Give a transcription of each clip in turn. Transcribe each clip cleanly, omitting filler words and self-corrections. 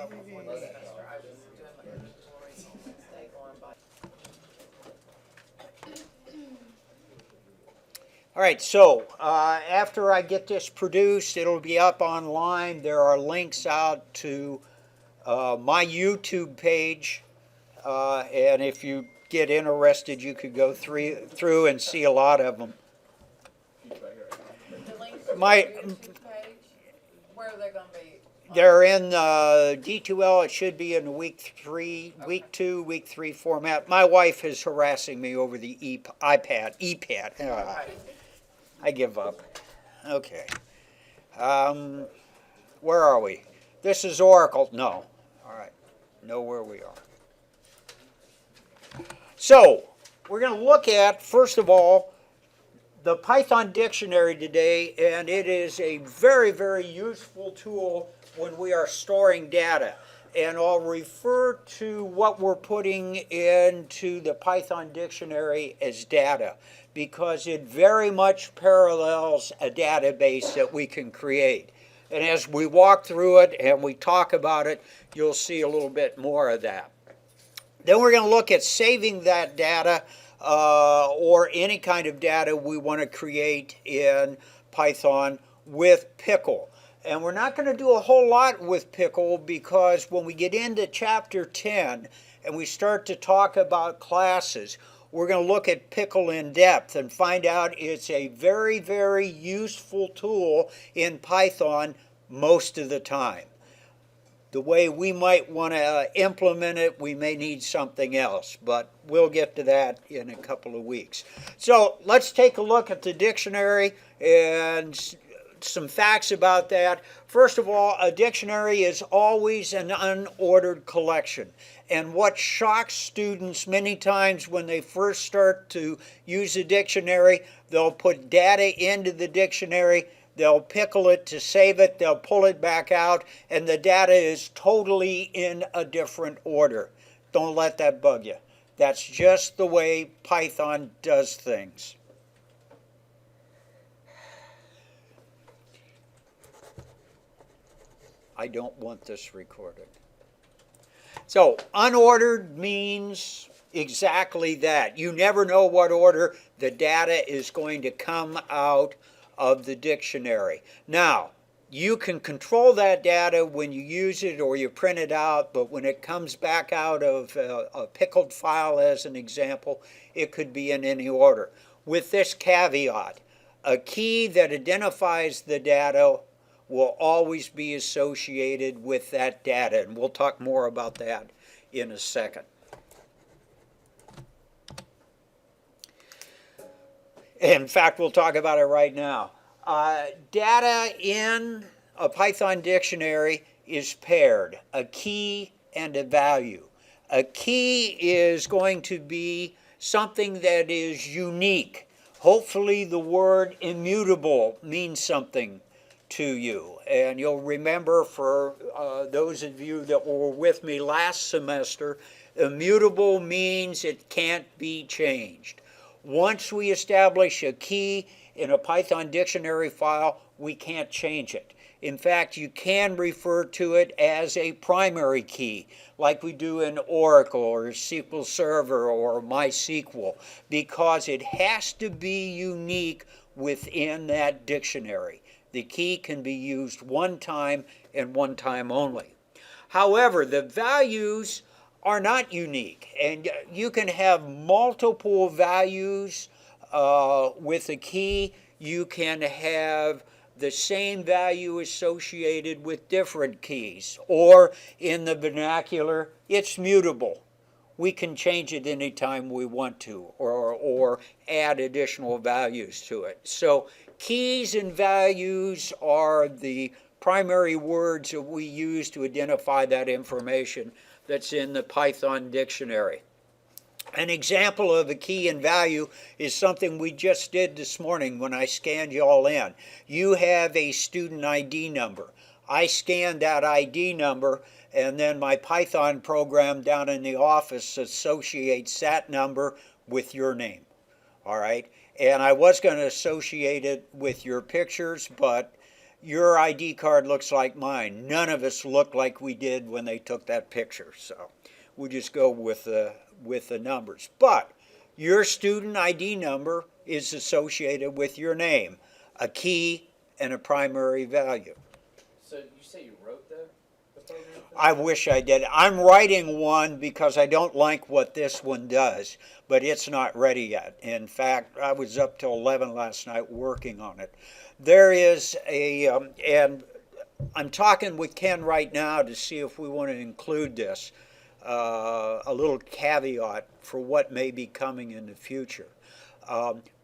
before the semester. I was doing my inventories on Wednesday going by. All right, so after I get this produced, it'll be up online. There are links out to my YouTube page, and if you get interested, you could go through and see a lot of them. The links to My- your YouTube page, where are they going to be? They're in D2L. It should be in week 3, week 2, week 3 format. My wife is harassing me over the iPad. Okay. I give up. Okay. Where are we? This is Oracle. No. All right. Know where we are. So, we're going to look at, first of all, the Python dictionary today, and it is a very, very useful tool when we are storing data. And I'll refer to what we're putting into the Python dictionary as data, because it very much parallels a database that we can create. And as we walk through it and we talk about it, you'll see a little bit more of that. Then we're going to look at saving that data or any kind of data we want to create in Python with Pickle. And we're not going to do a whole lot with Pickle, because when we get into chapter 10 and we start to talk about classes, we're going to look at Pickle in depth and find out it's a very, very useful tool in Python most of the time. The way we might want to implement it, we may need something else, but we'll get to that in a couple of weeks. So let's take a look at the dictionary and some facts about that. First of all, a dictionary is always an unordered collection. And what shocks students many times when they first start to use a dictionary, they'll put data into the dictionary, they'll pickle it to save it, they'll pull it back out, and the data is totally in a different order. Don't let that bug you. That's just the way Python does things. I don't want this recorded. So, unordered means exactly that. You never know what order the data is going to come out of the dictionary. Now, you can control that data when you use it or you print it out, but when it comes back out of a pickled file, as an example, it could be in any order. With this caveat, a key that identifies the data will always be associated with that data, and we'll talk more about that in a second. In fact, we'll talk about it right now. Data in a Python dictionary is paired, a key and a value. A key is going to be something that is unique. Hopefully the word immutable means something to you. And you'll remember, for those of you that were with me last semester, immutable means it can't be changed. Once we establish a key in a Python dictionary file, we can't change it. In fact, you can refer to it as a primary key, like we do in Oracle or SQL Server or MySQL, because it has to be unique within that dictionary. The key can be used one time and one time only. However, the values are not unique, and you can have multiple values with a key. You can have the same value associated with different keys, or in the vernacular, it's mutable. We can change it anytime we want to, or add additional values to it. So keys and values are the primary words that we use to identify that information that's in the Python dictionary. An example of a key and value is something we just did this morning when I scanned you all in. You have a student ID number. I scanned that ID number, and then my Python program down in the office associates that number with your name. All right? And I was going to associate it with your pictures, but your ID card looks like mine. None of us look like we did when they took that picture. So we just go with the numbers. But your student ID number is associated with your name, a key and a primary value. So you say you wrote the program? I wish I did. I'm writing one because I don't like what this one does, but it's not ready yet. In fact, I was up till 11 last night working on it. There is and I'm talking with Ken right now to see if we want to include this, a little caveat for what may be coming in the future.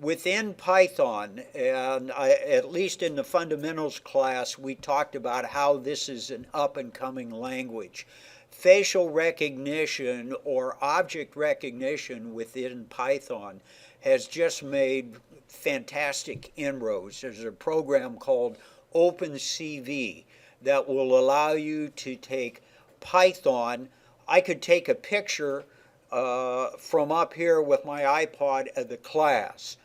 Within Python, and at least in the fundamentals class, we talked about how this is an up and coming language. Facial recognition or object recognition within Python has just made fantastic inroads. There's a program called OpenCV that will allow you to take Python. I could take a picture from up here with my iPod of the class.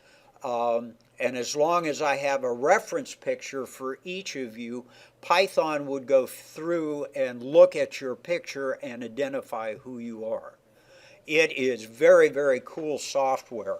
And as long as I have a reference picture for each of you, Python would go through and look at your picture and identify who you are. It is very, very cool software.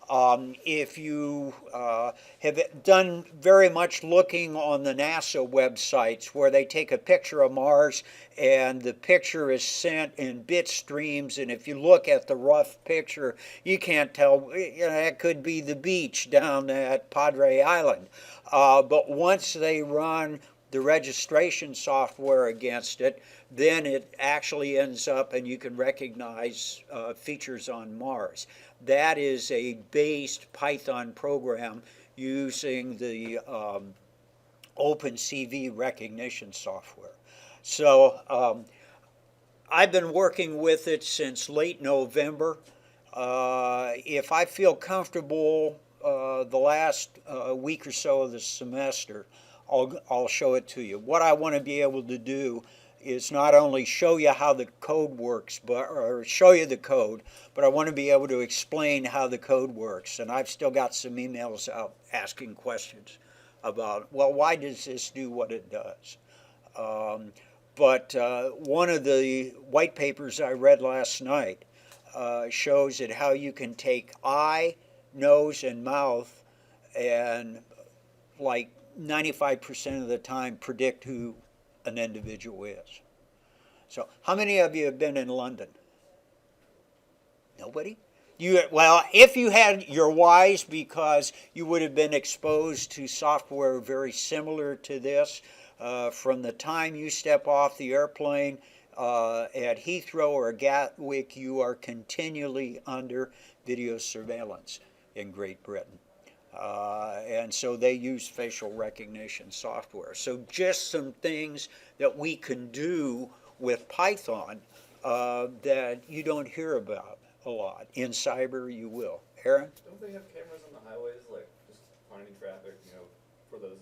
If you have done very much looking on the NASA websites where they take a picture of Mars and the picture is sent in bit streams, and if you look at the rough picture, you can't tell, that could be the beach down at Padre Island. But once they run the registration software against it, then it actually ends up and you can recognize features on Mars. That is a based Python program using the OpenCV recognition software. So I've been working with it since late November. If I feel comfortable the last week or so of the semester, I'll show it to you. What I want to be able to do is not only show you how the code works, or show you the code, but I want to be able to explain how the code works. And I've still got some emails out asking questions about, well, why does this do what it does? But one of the white papers I read last night shows that how you can take eye, nose, and mouth and like 95% of the time predict who an individual is. So how many of you have been in London? Nobody? Well, if you had, you're wise because you would have been exposed to software very similar to this. From the time you step off the airplane at Heathrow or Gatwick, you are continually under video surveillance in Great Britain. And so they use facial recognition software. So just some things that we can do with Python that you don't hear about a lot. In cyber, you will. Aaron? Don't they have cameras on the highways, like just finding traffic, for those,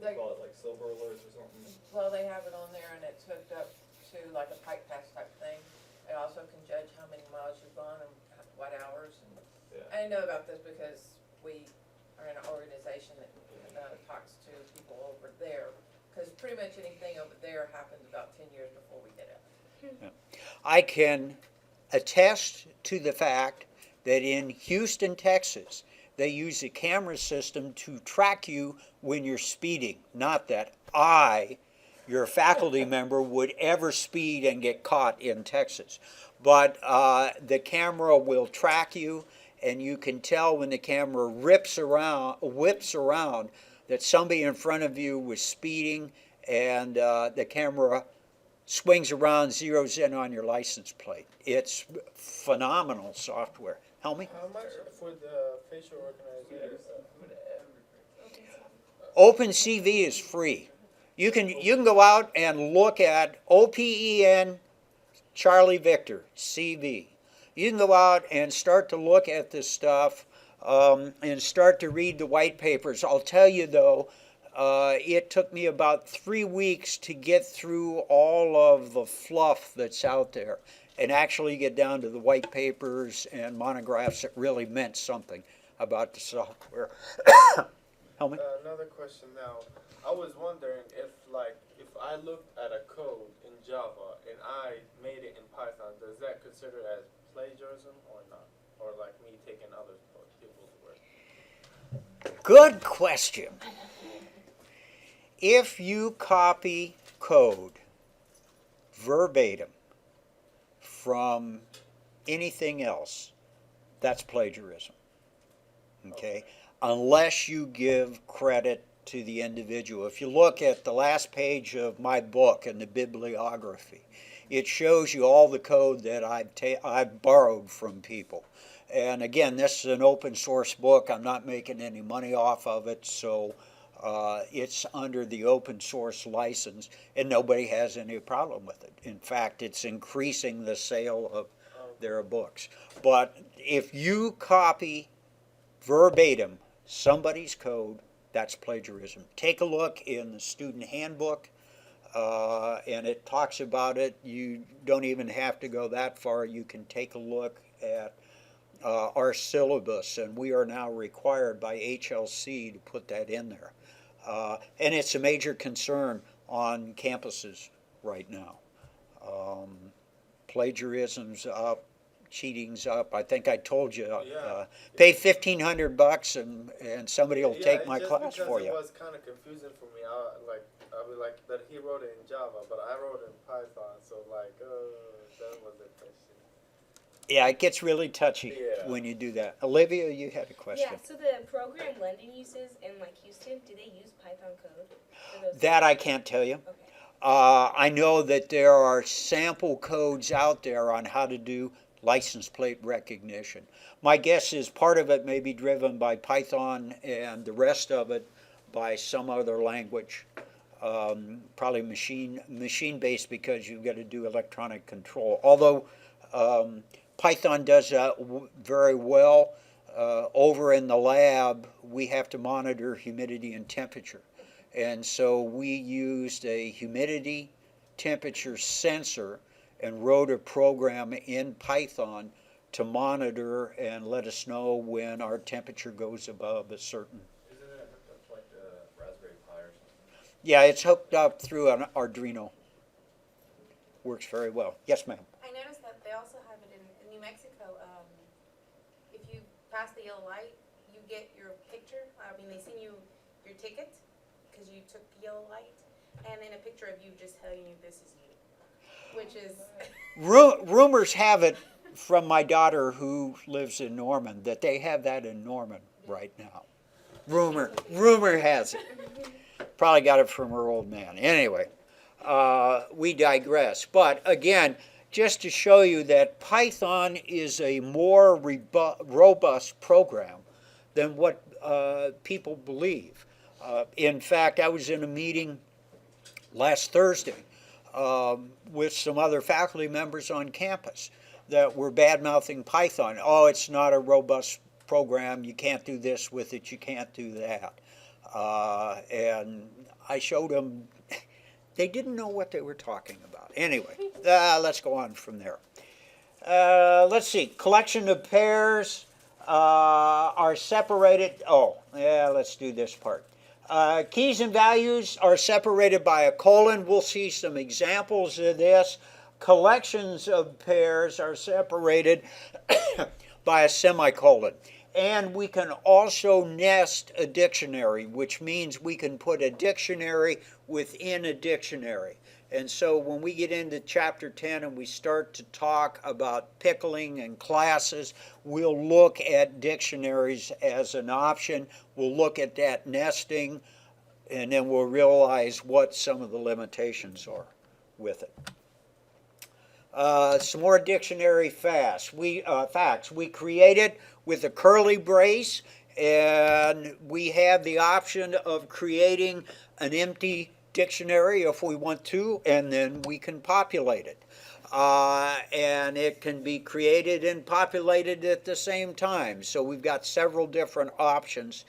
Like, call it like silver alerts or something? well, they have it on there and it's hooked up to like a Pike Pass type thing. It also can judge how many miles you've gone and what hours. And Yeah. I know about this because we are in an organization that talks to people over there. Because pretty much anything over there happened about 10 years before we did it. I can attest to the fact that in Houston, Texas, they use a camera system to track you when you're speeding. Not that your faculty member, would ever speed and get caught in Texas. But the camera will track you, and you can tell when the camera whips around that somebody in front of you was speeding, and the camera swings around, zeroes in on your license plate. It's phenomenal software. Help me? How much for the facial recognition? OpenCV is free. You can go out and look at OPEN Charlie Victor CV. You can go out and start to look at this stuff and start to read the white papers. I'll tell you though, it took me about 3 weeks to get through all of the fluff that's out there and actually get down to the white papers and monographs that really meant something about the software. Helmet? Another question now. I was wondering if I looked at a code in Java and I made it in Python, does that consider as plagiarism or not? Or like me taking other people's work? Good question. If you copy code verbatim from anything else, that's plagiarism. Okay? Unless you give credit to the individual. If you look at the last page of my book in the bibliography, it shows you all the code that I've borrowed from people. And again, this is an open source book. I'm not making any money off of it, so it's under the open source license, and nobody has any problem with it. In fact, it's increasing the sale of their books. But if you copy verbatim somebody's code, that's plagiarism. Take a look in the student handbook, and it talks about it. You don't even have to go that far. You can take a look at our syllabus, and we are now required by HLC to put that in there. And it's a major concern on campuses right now. Plagiarism's up, cheating's up. I think I told you, pay $1,500 and somebody will take my class for you. It was kind of confusing for me. I was like that he wrote it in Java, but I wrote it in Python, so that was a question. Yeah, it gets really touchy when you do that. Olivia, you had a question. Yeah, so the program London uses in like Houston, do they use Python code? For those That I can't tell you. Okay. I know that there are sample codes out there on how to do license plate recognition. My guess is part of it may be driven by Python and the rest of it by some other language. Probably machine-based because you've got to do electronic control. Although Python does that very well. Over in the lab, we have to monitor humidity and temperature. And so we used a humidity temperature sensor and wrote a program in Python to monitor and let us know when our temperature goes above a certain. Isn't it hooked up to like the Raspberry Pi or something? Yeah, it's hooked up through an Arduino. Works very well. Yes, ma'am. I noticed that they also have it in New Mexico. If you pass the yellow light, you get your picture. I mean, they send you your ticket because you took the yellow light, and then a picture of you just telling you this is you, which is. Rumors have it from my daughter who lives in Norman that they have that in Norman right now. Rumor has it. Probably got it from her old man. Anyway, we digress. But again, just to show you that Python is a more robust program than what people believe. In fact, I was in a meeting last Thursday with some other faculty members on campus that were bad-mouthing Python. Oh, it's not a robust program. You can't do this with it. You can't do that. And I showed them, they didn't know what they were talking about. Anyway, let's go on from there. Let's see. Collection of pairs are separated. Oh, yeah, let's do this part. Keys and values are separated by a colon. We'll see some examples of this. Collections of pairs are separated by a semicolon. And we can also nest a dictionary, which means we can put a dictionary within a dictionary. And so when we get into chapter 10 and we start to talk about pickling and classes, we'll look at dictionaries as an option. We'll look at that nesting, and then we'll realize what some of the limitations are with it. Some more dictionary facts. We created with a curly brace, and we have the option of creating an empty dictionary if we want to, and then we can populate it. And it can be created and populated at the same time. So we've got several different options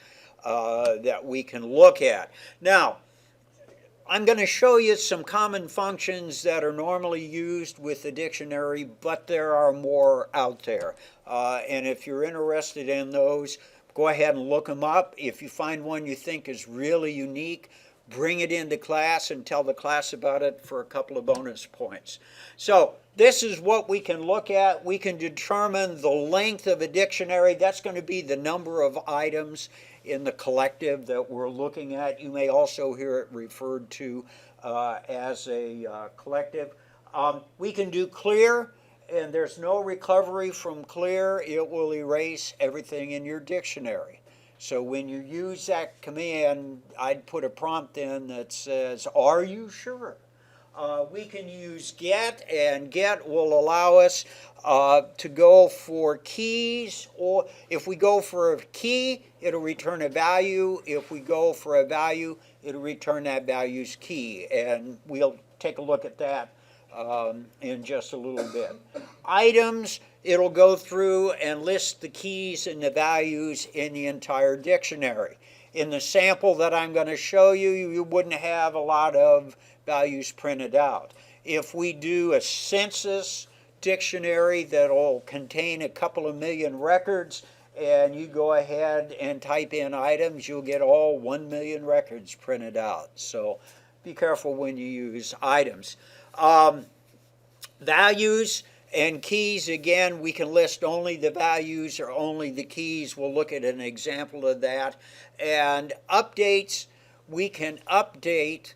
that we can look at. Now, I'm going to show you some common functions that are normally used with the dictionary, but there are more out there. And if you're interested in those, go ahead and look them up. If you find one you think is really unique, bring it into class and tell the class about it for a couple of bonus points. So this is what we can look at. We can determine the length of a dictionary. That's going to be the number of items in the collective that we're looking at. You may also hear it referred to as a collective. We can do clear, and there's no recovery from clear. It will erase everything in your dictionary. So when you use that command, I'd put a prompt in that says, "Are you sure?" We can use get, and get will allow us to go for keys, or if we go for a key, it'll return a value. If we go for a value, it'll return that value's key, and we'll take a look at that in just a little bit. Items, it'll go through and list the keys and the values in the entire dictionary. In the sample that I'm going to show you, you wouldn't have a lot of values printed out. If we do a census dictionary that'll contain a couple of million records, and you go ahead and type in items, you'll get all 1 million records printed out. So be careful when you use items. Values and keys, again, we can list only the values or only the keys. We'll look at an example of that. And updates, we can update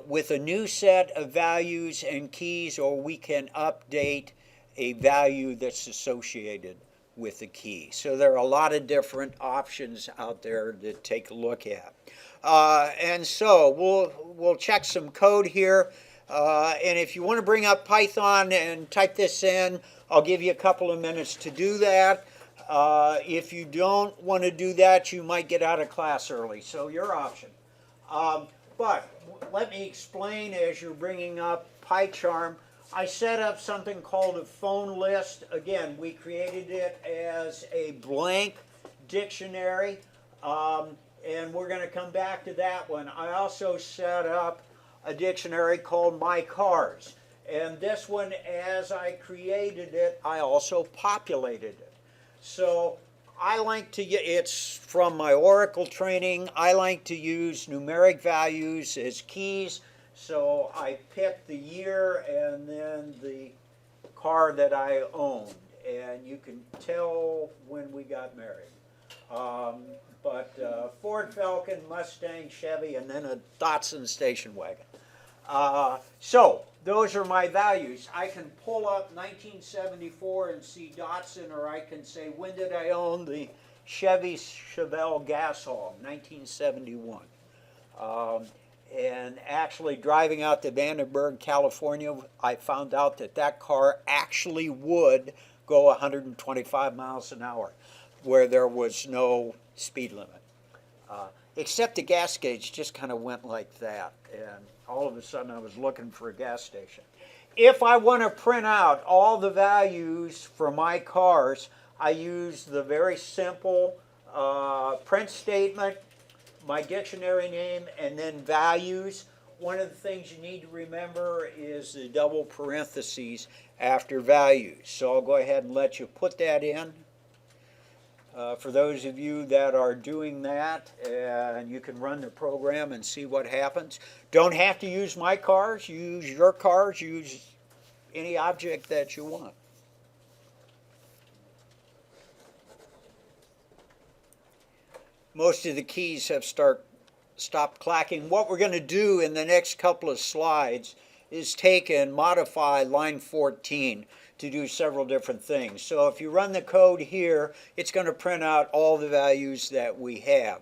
with a new set of values and keys, or we can update a value that's associated with the key. So there are a lot of different options out there to take a look at. And so we'll check some code here. And if you want to bring up Python and type this in, I'll give you a couple of minutes to do that. If you don't want to do that, you might get out of class early, so your option. But let me explain as you're bringing up PyCharm. I set up something called a phone list. Again, we created it as a blank dictionary, and we're going to come back to that one. I also set up a dictionary called My Cars, and this one, as I created it, I also populated it. So I like to, it's from my Oracle training, I like to use numeric values as keys. So I picked the year and then the car that I owned, and you can tell when we got married. Ford Falcon, Mustang, Chevy, and then a Datsun station wagon. So those are my values. I can pull up 1974 and see Datsun, or I can say, when did I own the Chevy Chevelle gas hog? 1971. And actually driving out to Vandenberg, California, I found out that that car actually would go 125 miles an hour where there was no speed limit. Except the gas gauge just kind of went like that, and all of a sudden I was looking for a gas station. If I want to print out all the values for my cars, I use the very simple print statement, my dictionary name, and then values. One of the things you need to remember is the double parentheses after values. So I'll go ahead and let you put that in. For those of you that are doing that, and you can run the program and see what happens. Don't have to use my cars, use your cars, use any object that you want. Most of the keys have stopped clacking. What we're going to do in the next couple of slides is take and modify line 14 to do several different things. So if you run the code here, it's going to print out all the values that we have.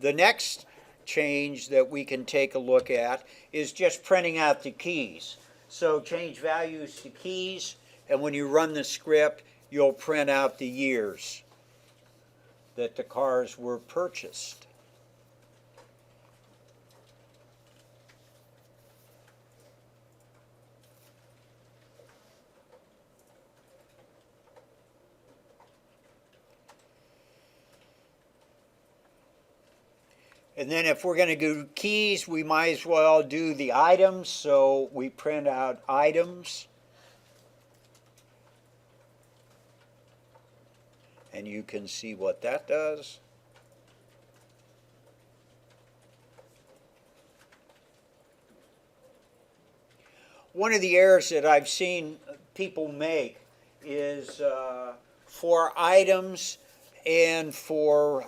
The next change that we can take a look at is just printing out the keys. So change values to keys, and when you run the script, you'll print out the years that the cars were purchased. And then if we're going to do keys, we might as well do the items. So we print out items. And you can see what that does. One of the errors that I've seen people make is for items and for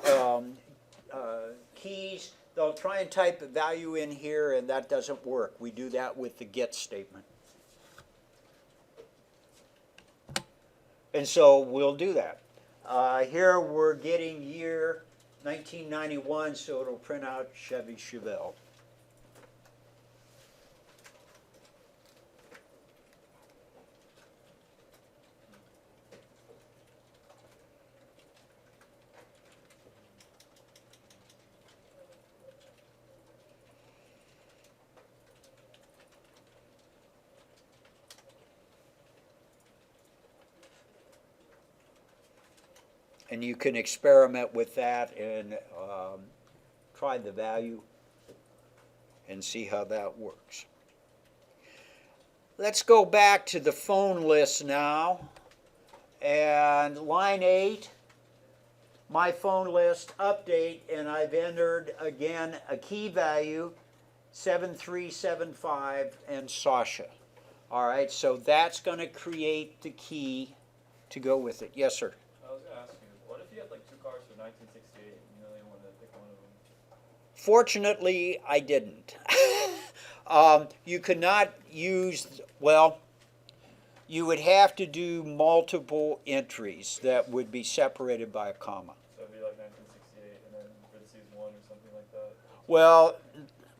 keys, they'll try and type a value in here, and that doesn't work. We do that with the get statement. And so we'll do that. Here we're getting year 1991, so it'll print out Chevy Chevelle. And you can experiment with that and try the value and see how that works. Let's go back to the phone list now. And line 8, my phone list update, and I've entered again a key value, 7375 and Sasha. All right, so that's going to create the key to go with it. Yes, sir. I was gonna ask you, what if you had like 2 cars from 1968 and you only wanted to pick one of them? Fortunately, I didn't. You could not use, well, you would have to do multiple entries that would be separated by a comma. So it'd be like 1968 and then parentheses 1 or something like that? Well,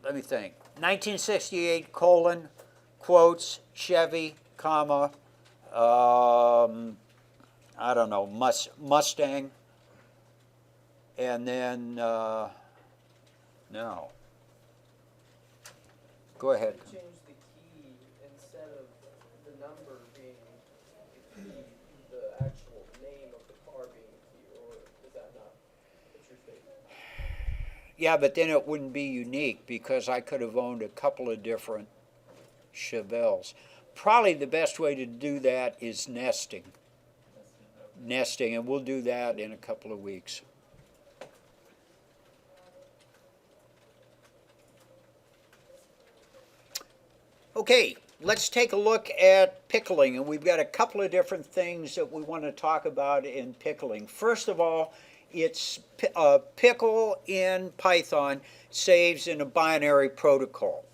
let me think. 1968, colon, quotes, Chevy, comma, I don't know, Mustang, and then, no. Go ahead. Change the key instead of the number being the key, the actual name of the car being the key, or is that not what you're thinking? Yeah, but then it wouldn't be unique because I could have owned a couple of different Chevelles. Probably the best way to do that is nesting. Nesting, and we'll do that in a couple of weeks. Okay, let's take a look at pickling, and we've got a couple of different things that we want to talk about in pickling. First of all, it's pickle in Python saves in a binary protocol.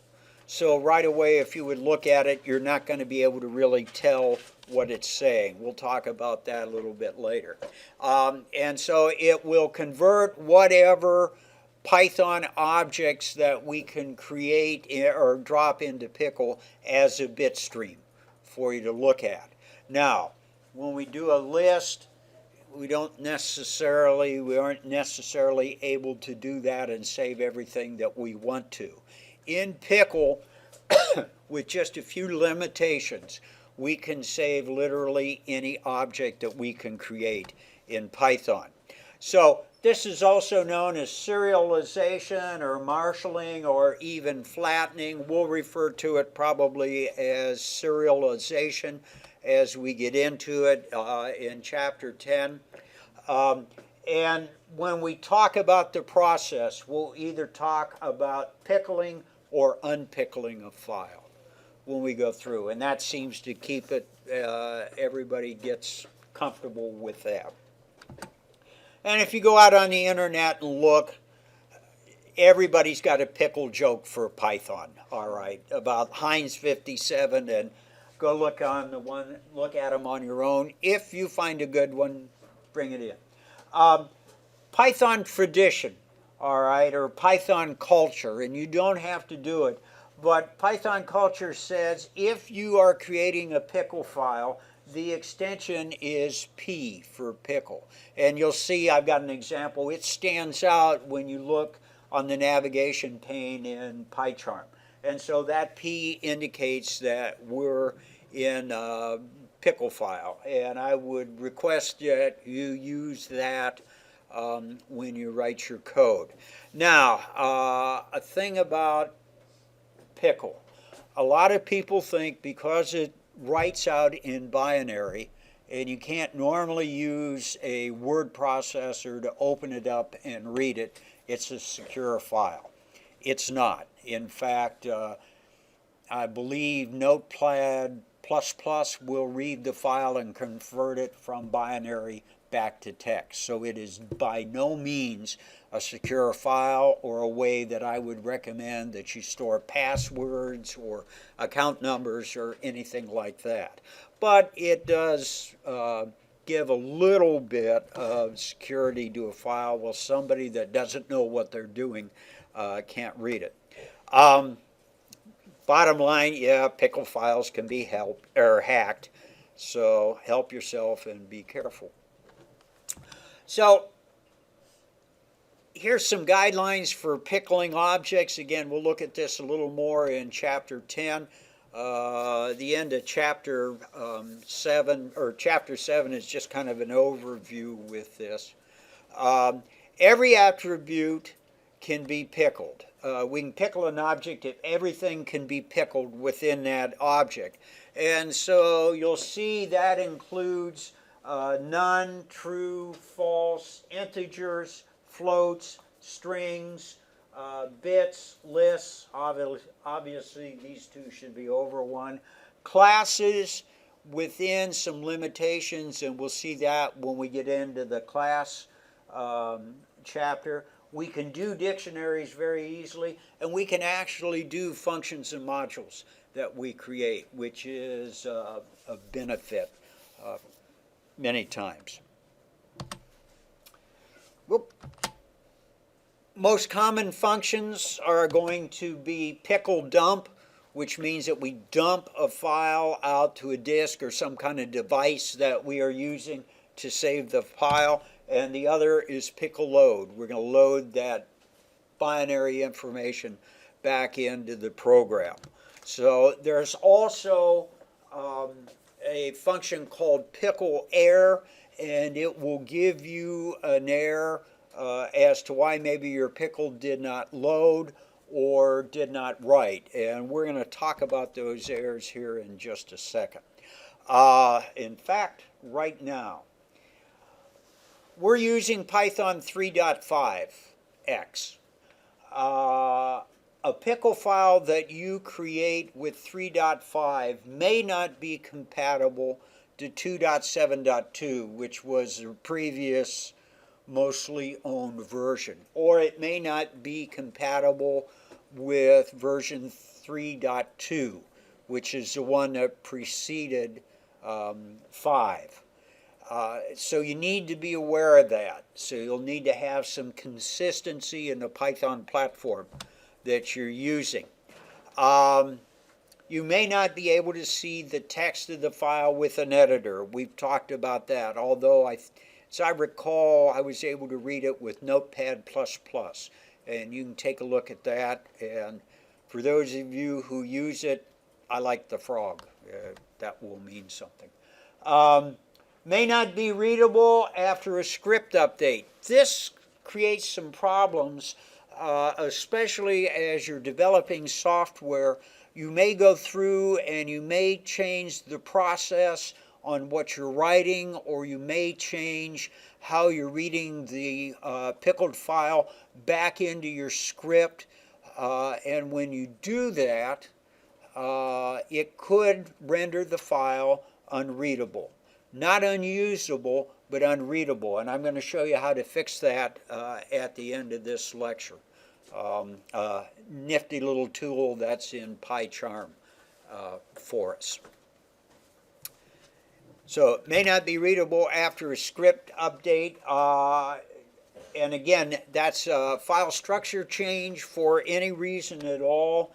So right away, if you would look at it, you're not going to be able to really tell what it's saying. We'll talk about that a little bit later. And so it will convert whatever Python objects that we can create or drop into Pickle as a bit stream for you to look at. Now, when we do a list, we aren't necessarily able to do that and save everything that we want to. In Pickle, with just a few limitations, we can save literally any object that we can create in Python. So this is also known as serialization or marshalling or even flattening. We'll refer to it probably as serialization as we get into it in Chapter 10. And when we talk about the process, we'll either talk about pickling or unpickling a file when we go through. And that seems to keep it, everybody gets comfortable with that. And if you go out on the internet and look, everybody's got a pickle joke for Python, all right, about Heinz 57, and go look at them on your own. If you find a good one, bring it in. Python tradition, all right, or Python culture, and you don't have to do it, but Python culture says if you are creating a pickle file, the extension is P for pickle. And you'll see I've got an example. It stands out when you look on the navigation pane in PyCharm. And so that P indicates that we're in a pickle file. And I would request that you use that when you write your code. Now, a thing about pickle. A lot of people think because it writes out in binary and you can't normally use a word processor to open it up and read it. It's a secure file. It's not. In fact, I believe Notepad++ will read the file and convert it from binary back to text. So it is by no means a secure file or a way that I would recommend that you store passwords or account numbers or anything like that. But it does give a little bit of security to a file while somebody that doesn't know what they're doing can't read it. Bottom line, yeah, Pickle files can be hacked, so help yourself and be careful. So here's some guidelines for pickling objects. Again, we'll look at this a little more in Chapter 10. The end of Chapter 7, or Chapter 7 is just kind of an overview with this. Every attribute can be pickled. We can pickle an object if everything can be pickled within that object. And so you'll see that includes none, true, false, integers, floats, strings, bits, lists. Obviously, these two should be over 1. Classes within some limitations, and we'll see that when we get into the class chapter. We can do dictionaries very easily, and we can actually do functions and modules that we create, which is a benefit many times. Whoop. Most common functions are going to be pickle dump, which means that we dump a file out to a disk or some kind of device that we are using to save the file. And the other is pickle load. We're going to load that binary information back into the program. So there's also a function called pickle error, and it will give you an error as to why maybe your pickle did not load or did not write. And we're going to talk about those errors here in just a second. In fact, right now, we're using Python 3.5x. A pickle file that you create with 3.5 may not be compatible to 2.7.2, which was the previous mostly owned version. Or it may not be compatible with version 3.2, which is the one that preceded 5. So you need to be aware of that. So you'll need to have some consistency in the Python platform that you're using. You may not be able to see the text of the file with an editor. We've talked about that, although as I recall, I was able to read it with Notepad++. And you can take a look at that. And for those of you who use it, I like the frog. That will mean something. May not be readable after a script update. This creates some problems, especially as you're developing software. You may go through and you may change the process on what you're writing, or you may change how you're reading the pickled file back into your script. And when you do that, it could render the file unreadable. Not unusable, but unreadable. And I'm going to show you how to fix that at the end of this lecture. Nifty little tool that's in PyCharm for us. So it may not be readable after a script update. And again, that's a file structure change for any reason at all.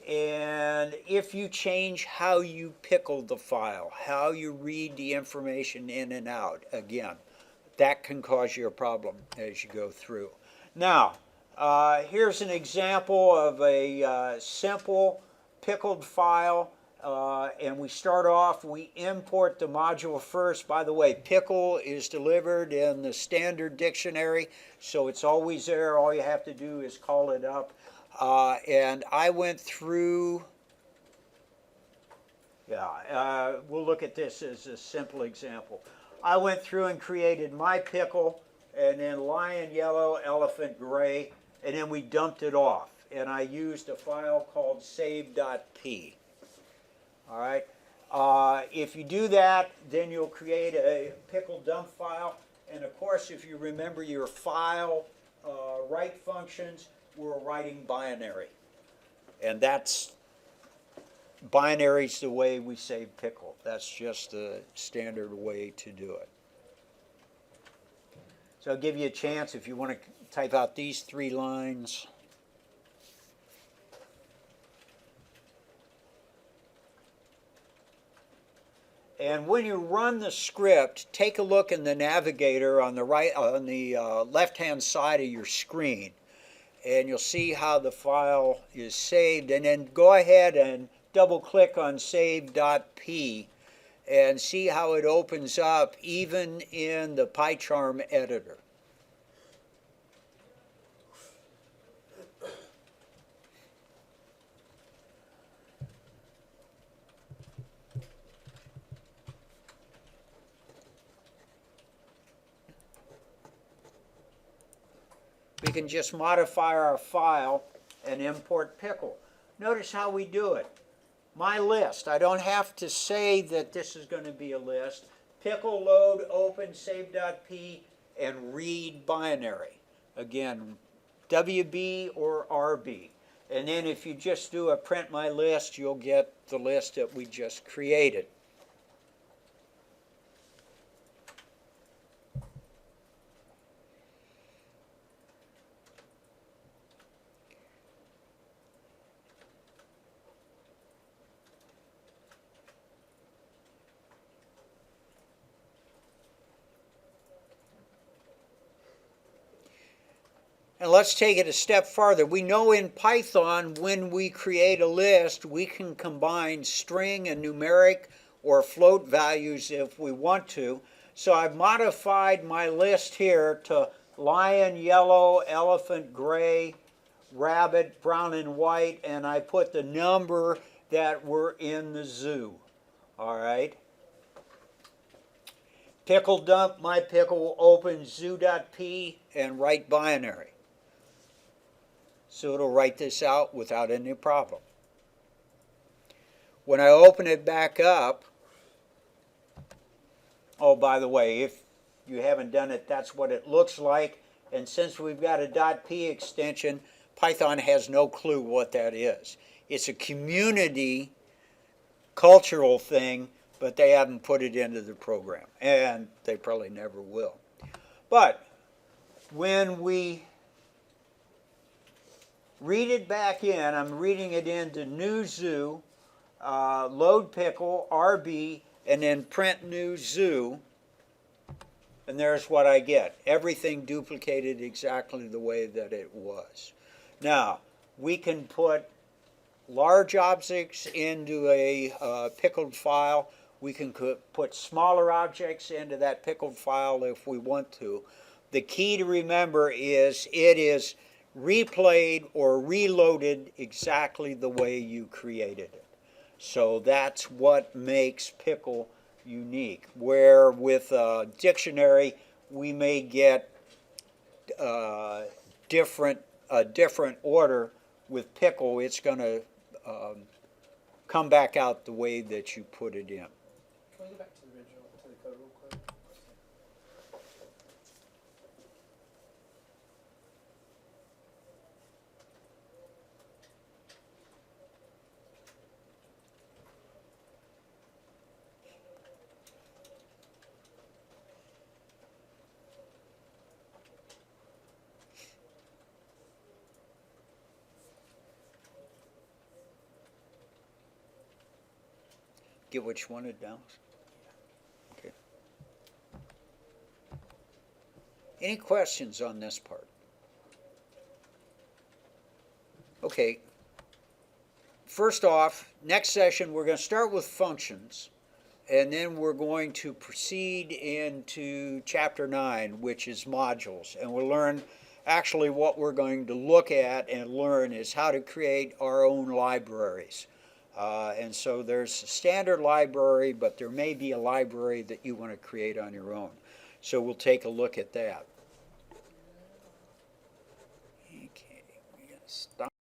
And if you change how you pickle the file, how you read the information in and out, again, that can cause you a problem as you go through. Now, here's an example of a simple pickled file. And we start off, we import the module first. By the way, pickle is delivered in the standard dictionary, so it's always there. All you have to do is call it up. And I went through, we'll look at this as a simple example. I went through and created my pickle, and then lion yellow, elephant gray, and then we dumped it off. And I used a file called save.p. All right. If you do that, then you'll create a pickle dump file. And of course, if you remember your file write functions, we're writing binary. And that's binary's the way we save pickle. That's just the standard way to do it. So I'll give you a chance if you want to type out these 3 lines. And when you run the script, take a look in the navigator on the left-hand side of your screen, and you'll see how the file is saved. And then go ahead and double-click on save.p and see how it opens up even in the PyCharm editor. We can just modify our file and import pickle. Notice how we do it. My list. I don't have to say that this is going to be a list. Pickle, load, open, save.p, and read binary. Again, WB or RB. And then if you just do a print my list, you'll get the list that we just created. And let's take it a step farther. We know in Python when we create a list, we can combine string and numeric or float values if we want to. So I've modified my list here to lion, yellow, elephant, gray, rabbit, brown and white, and I put the number that were in the zoo. All right. Pickle dump, my pickle, open zoo.p, and write binary. So it'll write this out without any problem. When I open it back up, oh, by the way, if you haven't done it, that's what it looks like. And since we've got a .p extension, Python has no clue what that is. It's a community cultural thing, but they haven't put it into the program. And they probably never will. But when we read it back in, I'm reading it into new zoo, load pickle, RB, and then print new zoo. And there's what I get. Everything duplicated exactly the way that it was. Now, we can put large objects into a pickled file. We can put smaller objects into that pickled file if we want to. The key to remember is it is replayed or reloaded exactly the way you created it. So that's what makes Pickle unique. Where with a dictionary we may get a different order, with Pickle it's going to come back out the way that you put it in. Can we go back to the original, to the code real quick? Get what you wanted down. Okay. Any questions on this part? Okay. First off, next session we're going to start with functions, and then we're going to proceed into chapter 9, which is modules, and we'll learn actually what we're going to look at and learn is how to create our own libraries. And so there's a standard library, but there may be a library that you want to create on your own. So we'll take a look at that. Okay, we gotta stop.